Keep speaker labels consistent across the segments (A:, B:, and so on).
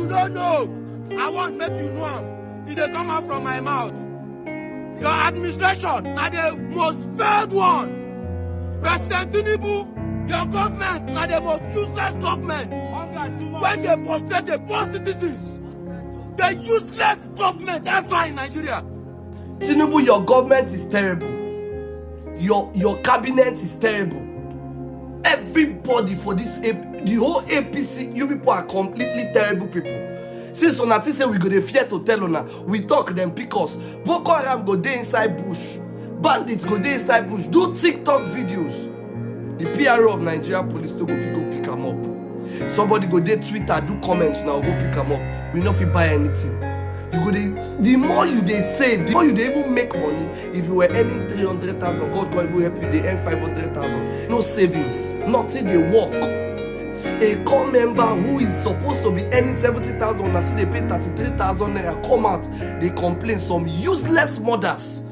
A: you don't know, I want to make you know am. It dey come out from my mouth. Your administration na the most failed one. President TINUBU, your government na the most useless government. When they frustrate the poor citizens, the useless government ever in Nigeria.
B: TINUBU, your government is terrible. Your cabinet is terrible. Everybody for this, the whole APC, you people are completely terrible people. Since on say we go to fear to tell on we talk them because Boko Haram go dey inside bush, bandits go dey inside bush, do TikTok videos. The PRO of Nigerian police to go pick them up. Somebody go dey Twitter, do comments now, go pick them up. We no fit buy anything. You go the more you they save, the more you they even make money. If you were earning 300,000, God will help you. They earn 500,000. No savings, nothing. They work. A core member who is supposed to be earning 70,000, and see they pay 33,000 naira, come out, they complain. Some useless mothers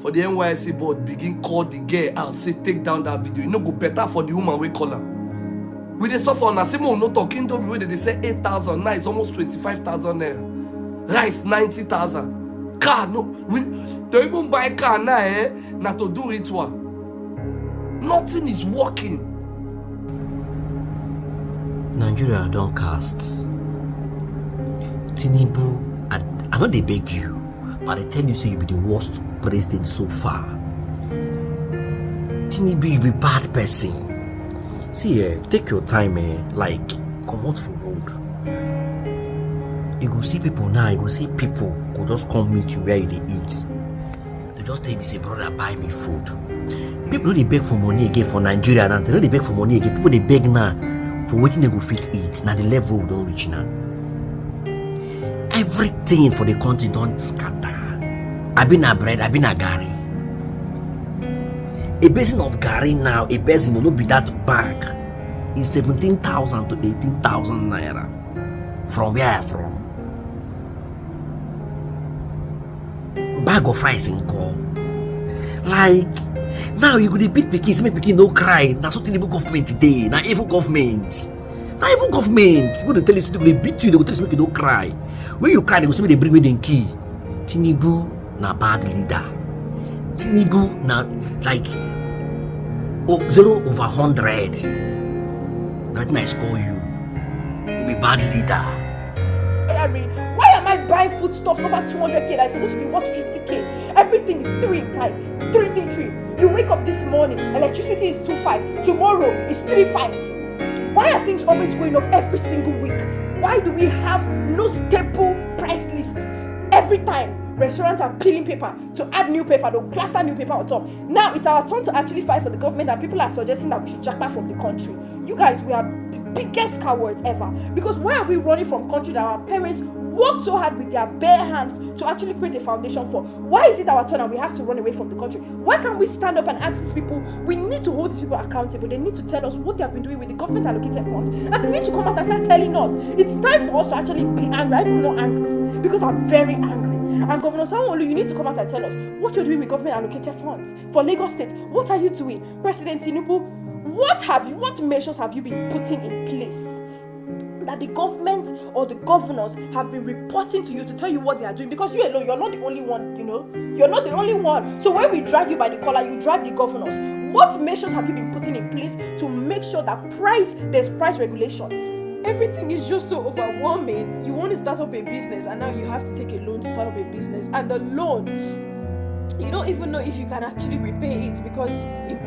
B: for the NYSC board begin call the girl out, say take down that video. You know go better for the woman we call her. We they suffer on a same no talking to me where they say 8,000, now it's almost 25,000 naira. Rice 90,000. Car no, we don't even buy car now, not to do it one. Nothing is working.
C: Nigeria don't cast. TINUBU, I know they beg you, but I tell you, say you be the worst president so far. TINUBU, you be bad person. See, take your time, like come out for road. You go see people now, you go see people go just come meet you where you they eat. They just tell me, say, brother, buy me food. People know they beg for money again for Nigeria now. They know they beg for money again. People they beg now for waiting they go fit eat. Now the level we don't reach now. Everything for the country don't scatter. I been a bread, I been a gari. A basin of gari now, a basin will not be that bag. Is 17,000 to 18,000 naira. From where I'm from. Bag of rice in call. Like now you go to beat pikin, make pikin no cry. That's what TINUBU government today. Now evil government. Now evil government. People they tell you they go beat you, they go tell you make you don't cry. When you cry, they go say they bring me the key. TINUBU na bad leader. TINUBU na like 0/100. Nothing I score you. You be bad leader.
D: I mean, why am I buying foodstuffs over 200k that's supposed to be worth 50k? Everything is 3 in price, 333. You wake up this morning, electricity is 2.5. Tomorrow is 3.5. Why are things always going up every single week? Why do we have no stable price list? Every time restaurants are peeling paper to add new paper, they'll plaster new paper on top. Now it's our turn to actually fight for the government, and people are suggesting that we should jackpot from the country. You guys, we are the biggest cowards ever. Because why are we running from country that our parents worked so hard with their bare hands to actually create a foundation for? Why is it our turn and we have to run away from the country? Why can't we stand up and ask these people? We need to hold these people accountable. They need to tell us what they have been doing with the government allocated funds, and they need to come out and start telling us. It's time for us to actually be angry. I'm not angry because I'm very angry. And Governor Sanwo-Olu, you need to come out and tell us what you're doing with government allocated funds for Lagos State. What are you doing? President TINUBU, what measures have you been putting in place that the government or the governors have been reporting to you to tell you what they are doing? Because you alone, you're not the only one, you're not the only one. So when we drag you by the collar, you drag the governors. What measures have you been putting in place to make sure that there's price regulation?
E: Everything is just so overwhelming. You want to start up a business and now you have to take a loan to start up a business, and the loan, you don't even know if you can actually repay it because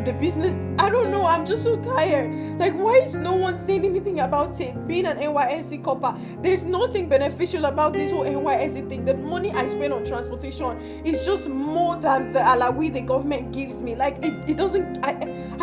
E: the business, I don't know, I'm just so tired. Like, why is no one saying anything about it? Being an NYSC copper, there's nothing beneficial about this whole NYSC thing. The money I spend on transportation is just more than the alawi the government gives me. Like, it doesn't, I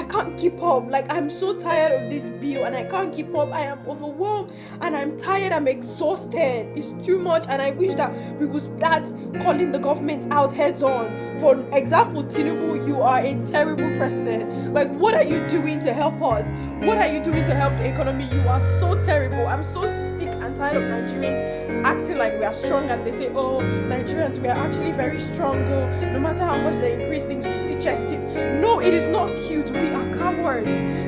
E: can't keep up. Like, I'm so tired of this bill and I can't keep up. I am overwhelmed and I'm tired, I'm exhausted. It's too much, and I wish that we would start calling the government out heads on. For example, TINUBU, you are a terrible president. Like, what are you doing to help us? What are you doing to help the economy? You are so terrible. I'm so sick and I'm tired of Nigerians acting like we are strong, and they say, oh, Nigerians, we are actually very strong. Oh, no matter how much they increase things, we still chest it. No, it is not cute. We are cowards.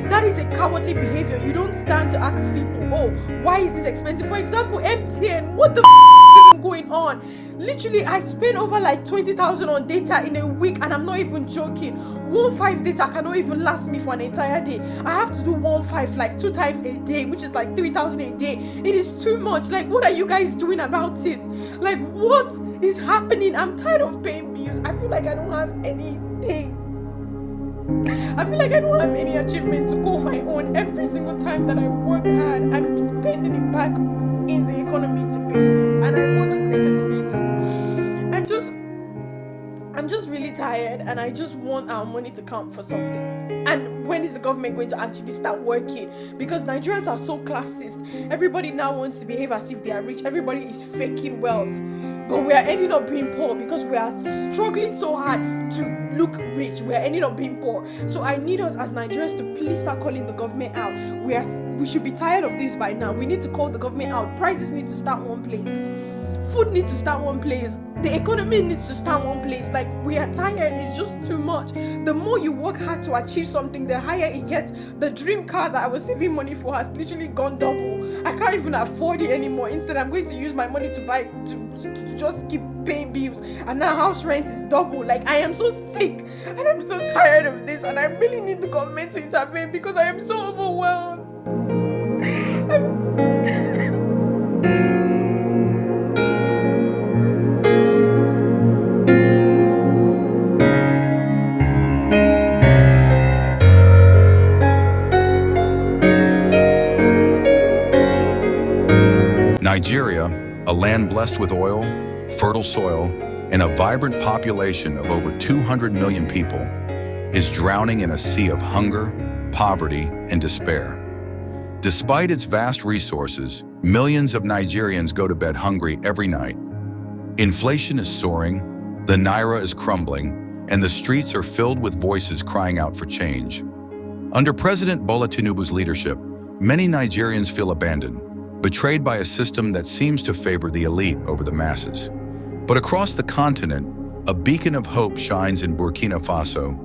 E: That is a cowardly behavior. You don't stand to ask people, oh, why is this expensive? For example, MTN, what the is even going on? Literally, I spend over like 20,000 on data in a week, and I'm not even joking. 1.5 data cannot even last me for an entire day. I have to do 1.5 like 2 times a day, which is like 3,000 a day. It is too much. Like, what are you guys doing about it? Like, what is happening? I'm tired of paying bills. I feel like I don't have anything. I feel like I don't have any achievement to call my own. Every single time that I work hard, I'm spending it back in the economy to pay bills, and I wasn't created to pay bills. I'm just really tired, and I just want our money to count for something. And when is the government going to actually start working? Because Nigerians are so classist. Everybody now wants to behave as if they are rich. Everybody is faking wealth. But we are ending up being poor because we are struggling so hard to look rich. We are ending up being poor. So I need us as Nigerians to please start calling the government out. We should be tired of this by now. We need to call the government out. Prices need to start one place. Food needs to start one place. The economy needs to start one place. Like, we are tired. It's just too much. The more you work hard to achieve something, the higher it gets. The dream car that I was saving money for has literally gone double. I can't even afford it anymore. Instead, I'm going to use my money to buy to just keep paying bills. And now house rent is double. Like, I am so sick and I'm so tired of this, and I really need the government to intervene because I am so overwhelmed.
F: Nigeria, a land blessed with oil, fertile soil, and a vibrant population of over 200 million people, is drowning in a sea of hunger, poverty, and despair. Despite its vast resources, millions of Nigerians go to bed hungry every night. Inflation is soaring, the naira is crumbling, and the streets are filled with voices crying out for change. Under President Bola Tinubu's leadership, many Nigerians feel abandoned, betrayed by a system that seems to favor the elite over the masses. But across the continent, a beacon of hope shines in Burkina Faso,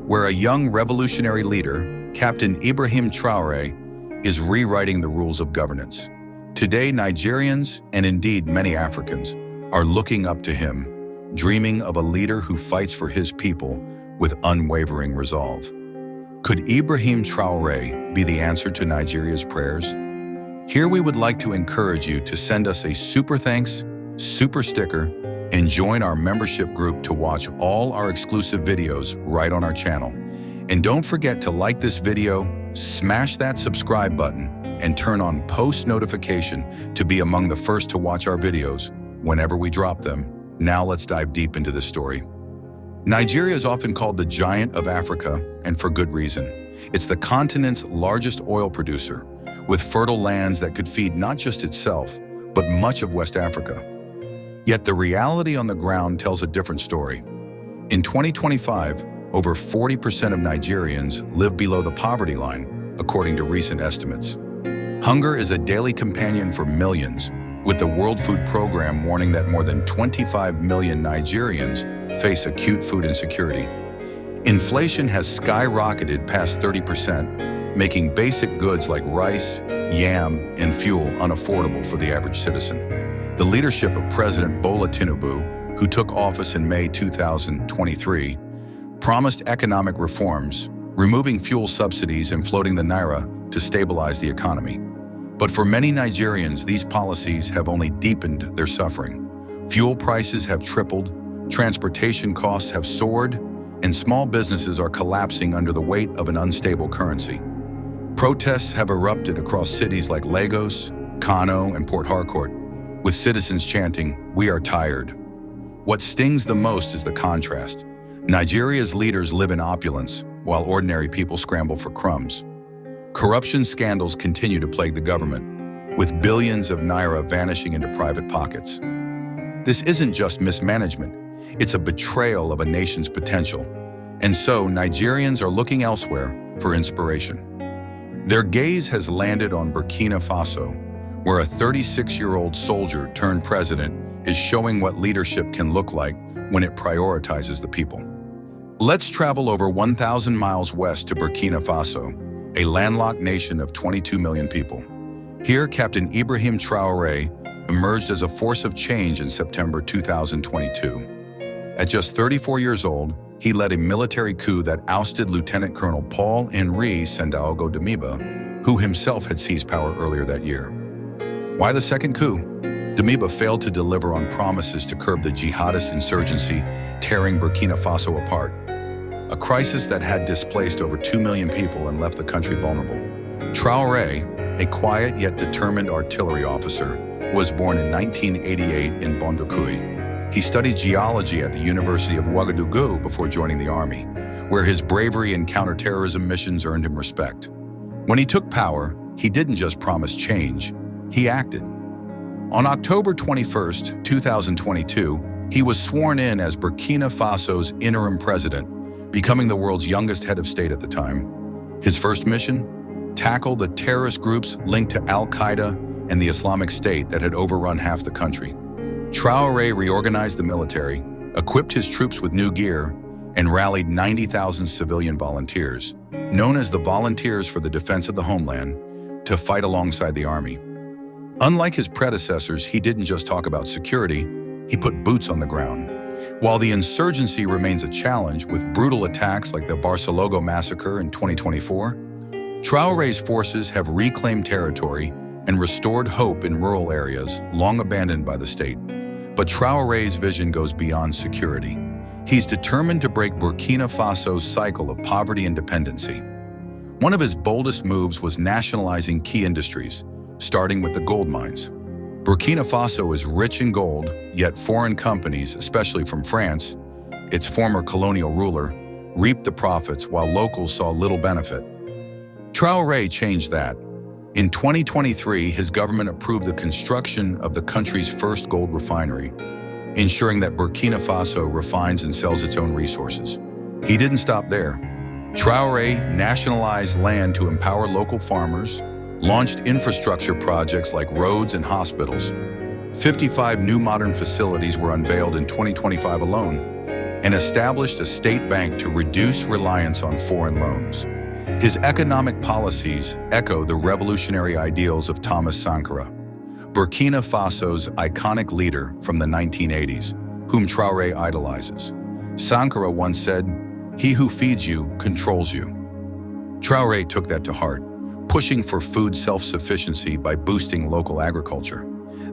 F: where a young revolutionary leader, Captain IBRAHIM TRAORÉ, is rewriting the rules of governance. Today, Nigerians, and indeed many Africans, are looking up to him, dreaming of a leader who fights for his people with unwavering resolve. Could IBRAHIM TRAORÉ be the answer to Nigeria's prayers? Here we would like to encourage you to send us a super thanks, super sticker, and join our membership group to watch all our exclusive videos right on our channel. And don't forget to like this video, smash that subscribe button, and turn on post notification to be among the first to watch our videos whenever we drop them. Now let's dive deep into this story. Nigeria is often called the giant of Africa, and for good reason. It's the continent's largest oil producer, with fertile lands that could feed not just itself, but much of West Africa. Yet the reality on the ground tells a different story. In 2025, over 40% of Nigerians live below the poverty line, according to recent estimates. Hunger is a daily companion for millions, with the World Food Program warning that more than 25 million Nigerians face acute food insecurity. Inflation has skyrocketed past 30%, making basic goods like rice, yam, and fuel unaffordable for the average citizen. The leadership of President Bola Tinubu, who took office in May 2023, promised economic reforms, removing fuel subsidies and floating the naira to stabilize the economy. But for many Nigerians, these policies have only deepened their suffering. Fuel prices have tripled, transportation costs have soared, and small businesses are collapsing under the weight of an unstable currency. Protests have erupted across cities like Lagos, Kano, and Port Harcourt, with citizens chanting, "We are tired." What stings the most is the contrast. Nigeria's leaders live in opulence, while ordinary people scramble for crumbs. Corruption scandals continue to plague the government, with billions of naira vanishing into private pockets. This isn't just mismanagement, it's a betrayal of a nation's potential. And so, Nigerians are looking elsewhere for inspiration. Their gaze has landed on Burkina Faso, where a 36-year-old soldier turned president is showing what leadership can look like when it prioritizes the people. Let's travel over 1,000 miles west to Burkina Faso, a landlocked nation of 22 million people. Here, Captain Ibrahim Traoré emerged as a force of change in September 2022. At just 34 years old, he led a military coup that ousted Lieutenant Colonel Paul-Henri Sandaogo Damiba, who himself had seized power earlier that year. Why the second coup? Damiba failed to deliver on promises to curb the jihadist insurgency tearing Burkina Faso apart, a crisis that had displaced over 2 million people and left the country vulnerable. Traoré, a quiet yet determined artillery officer, was born in 1988 in Bondoukoui. He studied geology at the University of Ouagadougou before joining the army, where his bravery in counterterrorism missions earned him respect. When he took power, he didn't just promise change, he acted. On October 21, 2022, he was sworn in as Burkina Faso's interim president, becoming the world's youngest head of state at the time. His first mission? Tackle the terrorist groups linked to Al-Qaeda and the Islamic State that had overrun half the country. Traoré reorganized the military, equipped his troops with new gear, and rallied 90,000 civilian volunteers, known as the Volunteers for the Defense of the Homeland, to fight alongside the army. Unlike his predecessors, he didn't just talk about security, he put boots on the ground. While the insurgency remains a challenge with brutal attacks like the Barcelogo massacre in 2024, Traoré's forces have reclaimed territory and restored hope in rural areas long abandoned by the state. But Traoré's vision goes beyond security. He's determined to break Burkina Faso's cycle of poverty and dependency. One of his boldest moves was nationalizing key industries, starting with the gold mines. Burkina Faso is rich in gold, yet foreign companies, especially from France, its former colonial ruler, reaped the profits while locals saw little benefit. Traoré changed that. In 2023, his government approved the construction of the country's first gold refinery, ensuring that Burkina Faso refines and sells its own resources. He didn't stop there. Traoré nationalized land to empower local farmers, launched infrastructure projects like roads and hospitals. 55 new modern facilities were unveiled in 2025 alone, and established a state bank to reduce reliance on foreign loans. His economic policies echo the revolutionary ideals of Thomas Sankara, Burkina Faso's iconic leader from the 1980s, whom Traoré idolizes. Sankara once said, "He who feeds you controls you." Traoré took that to heart, pushing for food self-sufficiency by boosting local agriculture.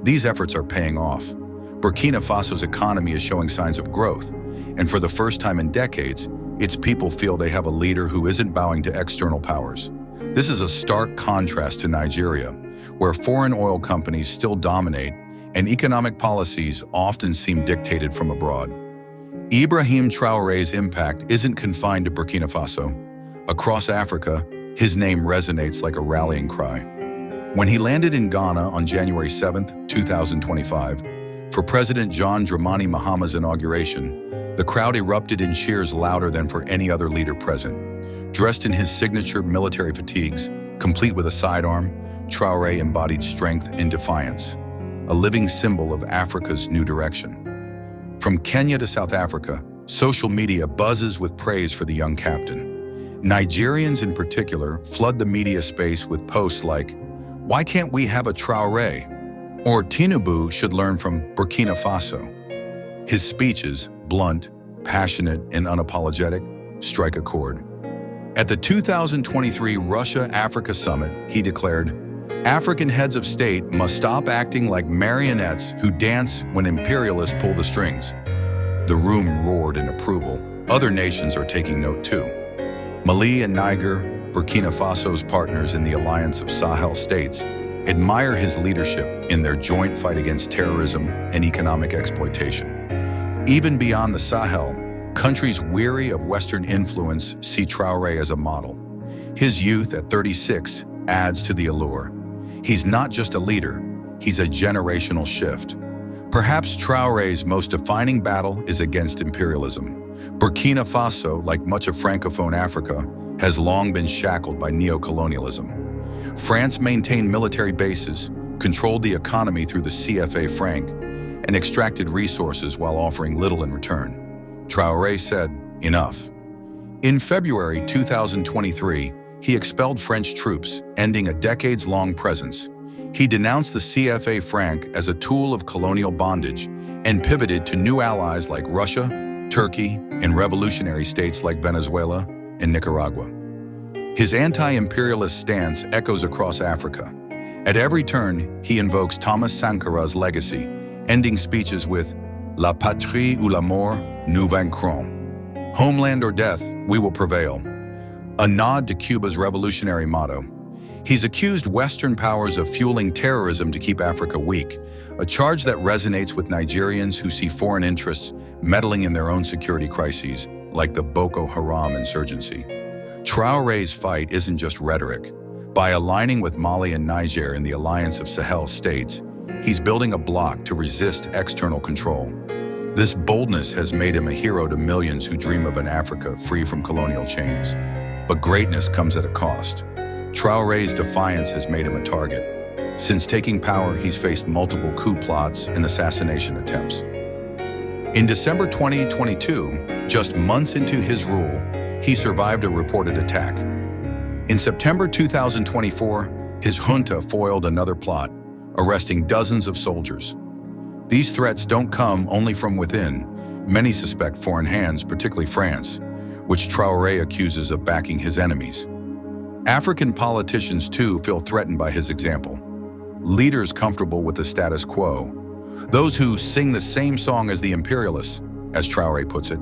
F: These efforts are paying off. Burkina Faso's economy is showing signs of growth, and for the first time in decades, its people feel they have a leader who isn't bowing to external powers. This is a stark contrast to Nigeria, where foreign oil companies still dominate and economic policies often seem dictated from abroad. Ibrahim Traoré's impact isn't confined to Burkina Faso. Across Africa, his name resonates like a rallying cry. When he landed in Ghana on January 7, 2025, for President John Dramani Mahama's inauguration, the crowd erupted in cheers louder than for any other leader present. Dressed in his signature military fatigues, complete with a sidearm, Traoré embodied strength and defiance, a living symbol of Africa's new direction. From Kenya to South Africa, social media buzzes with praise for the young captain. Nigerians in particular flood the media space with posts like, "Why can't we have a Traoré?" or "TINUBU should learn from Burkina Faso." His speeches, blunt, passionate, and unapologetic, strike a chord. At the 2023 Russia-Africa Summit, he declared, "African heads of state must stop acting like marionettes who dance when imperialists pull the strings." The room roared in approval. Other nations are taking note too. Mali and Niger, Burkina Faso's partners in the alliance of Sahel states, admire his leadership in their joint fight against terrorism and economic exploitation. Even beyond the Sahel, countries weary of Western influence see Traoré as a model. His youth at 36 adds to the allure. He's not just a leader, he's a generational shift. Perhaps Traoré's most defining battle is against imperialism. Burkina Faso, like much of Francophone Africa, has long been shackled by neocolonialism. France maintained military bases, controlled the economy through the CFA franc, and extracted resources while offering little in return. Traoré said, "Enough." In February 2023, he expelled French troops, ending a decades-long presence. He denounced the CFA franc as a tool of colonial bondage and pivoted to new allies like Russia, Turkey, and revolutionary states like Venezuela and Nicaragua. His anti-imperialist stance echoes across Africa. At every turn, he invokes Thomas Sankara's legacy, ending speeches with "La patrie ou la mort, nous vaincrons." Homeland or death, we will prevail. A nod to Cuba's revolutionary motto. He's accused Western powers of fueling terrorism to keep Africa weak, a charge that resonates with Nigerians who see foreign interests meddling in their own security crises, like the Boko Haram insurgency. Traoré's fight isn't just rhetoric. By aligning with Mali and Niger in the Alliance of Sahel states, he's building a bloc to resist external control. This boldness has made him a hero to millions who dream of an Africa free from colonial chains. But greatness comes at a cost. Traoré's defiance has made him a target. Since taking power, he's faced multiple coup plots and assassination attempts. In December 2022, just months into his rule, he survived a reported attack. In September 2024, his junta foiled another plot, arresting dozens of soldiers. These threats don't come only from within. Many suspect foreign hands, particularly France, which Traoré accuses of backing his enemies. African politicians, too, feel threatened by his example. Leaders comfortable with the status quo, those who sing the same song as the imperialists, as Traoré puts it,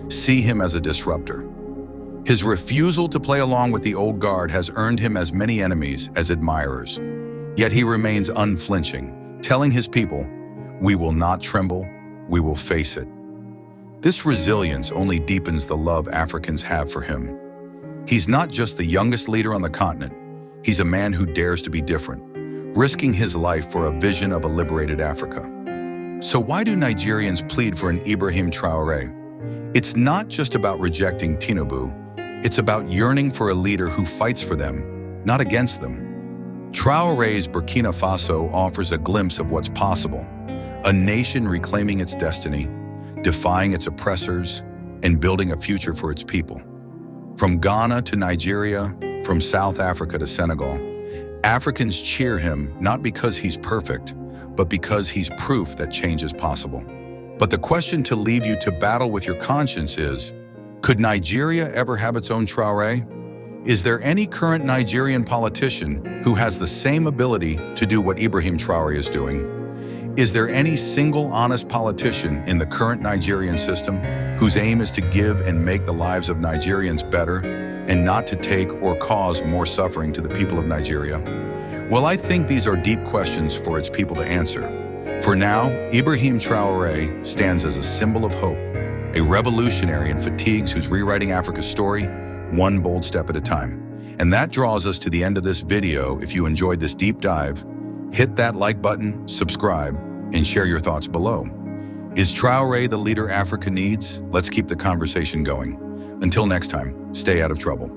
F: see him as a disruptor. His refusal to play along with the old guard has earned him as many enemies as admirers. Yet he remains unflinching, telling his people, "We will not tremble, we will face it." This resilience only deepens the love Africans have for him. He's not just the youngest leader on the continent, he's a man who dares to be different, risking his life for a vision of a liberated Africa. So why do Nigerians plead for an IBRAHIM Traoré? It's not just about rejecting TINUBU, it's about yearning for a leader who fights for them, not against them. Traoré's Burkina Faso offers a glimpse of what's possible, a nation reclaiming its destiny, defying its oppressors, and building a future for its people. From Ghana to Nigeria, from South Africa to Senegal, Africans cheer him not because he's perfect, but because he's proof that change is possible. But the question to leave you to battle with your conscience is, could Nigeria ever have its own Traoré? Is there any current Nigerian politician who has the same ability to do what IBRAHIM Traoré is doing? Is there any single honest politician in the current Nigerian system whose aim is to give and make the lives of Nigerians better and not to take or cause more suffering to the people of Nigeria? Well, I think these are deep questions for its people to answer. For now, IBRAHIM Traoré stands as a symbol of hope, a revolutionary in fatigues who's rewriting Africa's story, one bold step at a time. And that draws us to the end of this video. If you enjoyed this deep dive, hit that like button, subscribe, and share your thoughts below. Is Traoré the leader Africa needs? Let's keep the conversation going. Until next time, stay out of trouble.